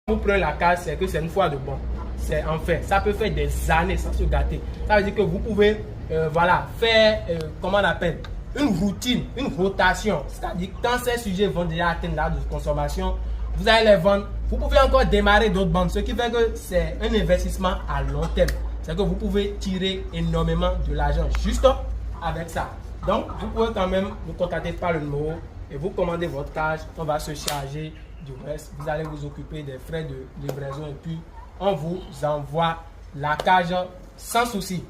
Vous prenez la cage, c'est que c'est une fois de bon. C'est enfin, ça peut faire des années sans se gâter. Ça veut dire que vous pouvez voilà, faire, comment on appelle, une routine, une rotation. C'est-à-dire que quand ces sujets vont déjà atteindre l'âge de consommation, vous allez les vendre. Vous pouvez encore démarrer d'autres bandes, ce qui fait que c'est un investissement à long terme. C'est que vous pouvez tirer énormément de l'argent juste avec ça. Donc, vous pouvez quand même nous contacter par le numéro et vous commandez votre cage. On va se charger du reste. Vous allez vous occuper des frais de livraison et puis on vous envoie la cage sans souci.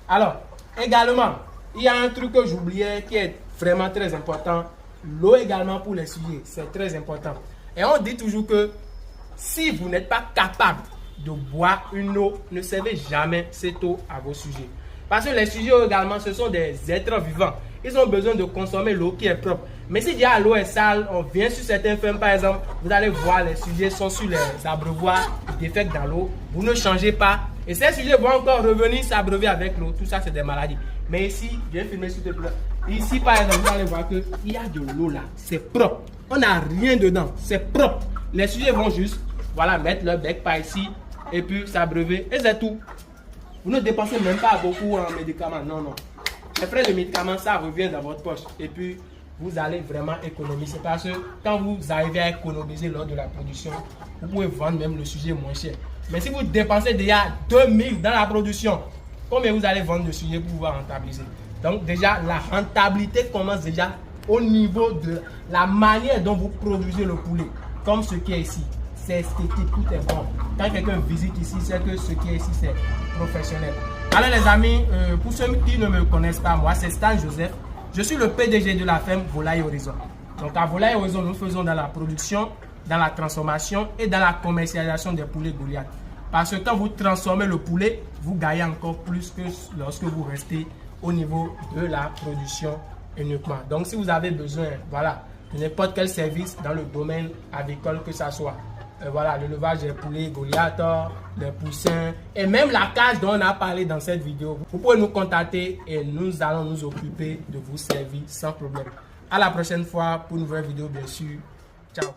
Alors, également, il y a un truc que j'oubliais qui est vraiment très important. L'eau également pour les sujets, c'est très important. Et on dit toujours que si vous n'êtes pas capable de boire une eau, ne servez jamais cette eau à vos sujets. Parce que les sujets également, ce sont des êtres vivants. Ils ont besoin de consommer l'eau qui est propre. Mais si déjà l'eau est sale, on vient sur certains fermes par exemple, vous allez voir les sujets sont sur les abreuvoirs, défects dans l'eau. Vous ne changez pas. Et ces sujets vont encore revenir s'abreuver avec l'eau. Tout ça, c'est des maladies. Mais ici, je vais filmer s'il te plaît. Ici, par exemple, vous allez voir qu'il y a de l'eau là. C'est propre. On n'a rien dedans. C'est propre. Les sujets vont juste, voilà, mettre leur bec par ici et puis s'abreuver. Et c'est tout. Vous ne dépensez même pas beaucoup en médicaments. Non, non. Les frais de médicaments, ça revient dans votre poche. Et puis, vous allez vraiment économiser. Parce que quand vous arrivez à économiser lors de la production, vous pouvez vendre même le sujet moins cher. Mais si vous dépensez déjà 2000 dans la production, combien vous allez vendre le sujet pour pouvoir rentabiliser? Donc déjà, la rentabilité commence déjà au niveau de la manière dont vous produisez le poulet. Comme ce qui est ici. C'est esthétique, tout est bon. Quand quelqu'un visite ici, c'est que ce qui est ici, c'est professionnel. Alors les amis, pour ceux qui ne me connaissent pas, moi c'est Stan Joseph. Je suis le PDG de la ferme Volaille Horizon. Donc à Volaille Horizon, nous faisons dans la production, dans la transformation et dans la commercialisation des poulets Goliath. Parce que quand vous transformez le poulet, vous gagnez encore plus que lorsque vous restez au niveau de la production uniquement. Donc si vous avez besoin, voilà, de n'importe quel service dans le domaine avicole, que ça soit voilà, l'élevage des poulets Goliath, les poussins et même la cage dont on a parlé dans cette vidéo, vous pouvez nous contacter et nous allons nous occuper de vous servir sans problème. À la prochaine fois pour une nouvelle vidéo, bien sûr. Ciao.